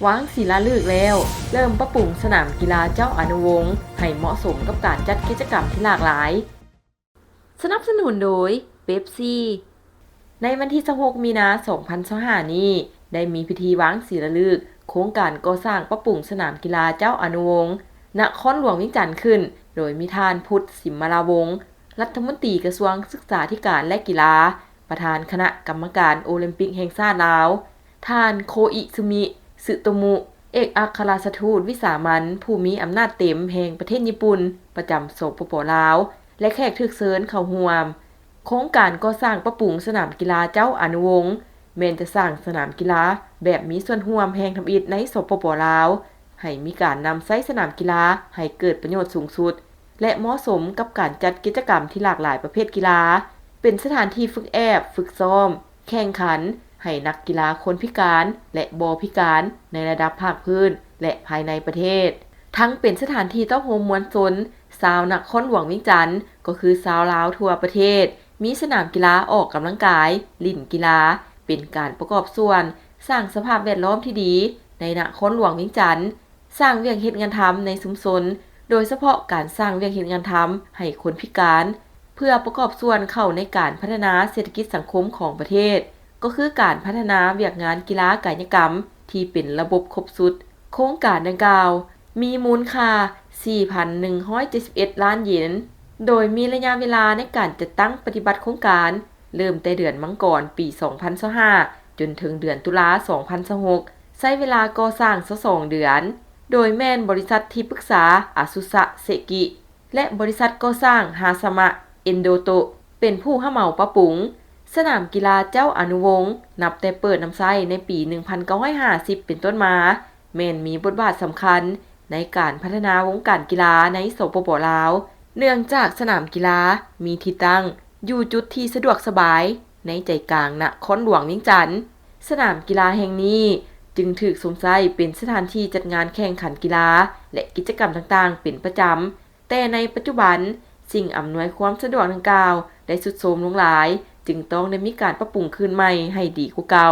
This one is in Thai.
วางศิลาฤกษ์แล้วเริ่มปรับปรุงสนามกีฬาเจ้าอนุวงศ์ให้เหมาะสมกับการจัดกิจกรรมที่หลากหลายสนับสนุนโดยเป๊ปซี่ในวันที่16มีนาคม2025นี้ได้มีพิธีวางศิลาฤกษ์โครงการก่อสร้างปรับปรุงสนามกีฬาเจ้าอนุวงศ์นครหลวงเวียงจันทน์ขึ้นโดยมีท่านพุทธสิมมราวงศ์รัฐมนตรีกระทรวงศึกษาธิการและกีฬาประธานคณะกรรมการโอลิมปิกแห่งชาติลาวท่านโคอิซึมิสึโตมุเอกอัครราชทูตวิสามัญผู้มีอำนาจเต็มแห่งประเทศญี่ปุ่นประจำสปป.ลาวและแขกถูกเชิญเข้าร่วมโครงการก่อสร้างปรับปรุงสนามกีฬาเจ้าอนุวงศ์แม้นจะสร้างสนามกีฬาแบบมีส่วนร่วมแห่งทำอิฐในสปป.ลาวให้มีการนำใช้สนามกีฬาให้เกิดประโยชน์สูงสุดและเหมาะสมกับการจัดกิจกรรมที่หลากหลายประเภทกีฬาเป็นสถานที่ฝึกฝึกซ้อมแข่งขันให้นักกีฬาคนพิการและบ่พิการในระดับภาคพื้นและภายในประเทศทั้งเป็นสถานที่ต้อนรับมวลชนชาวนครหลวงเวียงจันทน์ก็คือชาวลาวทั่วประเทศมีสนามกีฬาออกกำลังกายลิ่นกีฬาเป็นการประกอบส่วนสร้างสภาพแวดล้อมที่ดีในนครหลวงเวียงจันทน์สร้างเวียกเฮ็ดงานทำในชุมชนโดยเฉพาะการสร้างเวียกเฮ็ดงานทำให้คนพิการเพื่อประกอบส่วนเข้าในการพัฒนาเศรษฐกิจสังคมของประเทศก็คือการพัฒนาเวียกงานกีฬากายกรรมที่เป็นระบบครบสุดโครงการดังกล่าวมีมูลค่า 4,171 ล้านเยนโดยมีระยะเวลาในการจัดตั้งปฏิบัติโครงการเริ่มแต่เดือนมังกรปี 2025 จนถึงเดือนตุลา 2026 ใช้เวลาก่อสร้าง22เดือนโดยแม่นบริษัทที่ปรึกษาอาซุสะเซกิและบริษัทก่อสร้างฮาซามะเอนโดโตะเป็นผู้รับเหมาปรับปรุงสนามกีฬาเจ้าอนุวงศ์นับแต่เปิดนำใช้ในปี 1950 เป็นต้นมาแม่นมีบทบาทสำคัญในการพัฒนาวงการกีฬาในสปป.ลาวเนื่องจากสนามกีฬามีที่ตั้งอยู่จุดที่สะดวกสบายในใจกลางนครหลวงเวียงจันทน์สนามกีฬาแห่งนี้จึงถูกสมใช้เป็นสถานที่จัดงานแข่งขันกีฬาและกิจกรรมต่างๆเป็นประจำแต่ในปัจจุบันสิ่งอำนวยความสะดวกดังกล่าวได้ทรุดโทรมลงหลายจึงต้องได้มีการปรับปรุงคืนใหม่ให้ดีกว่าเก่า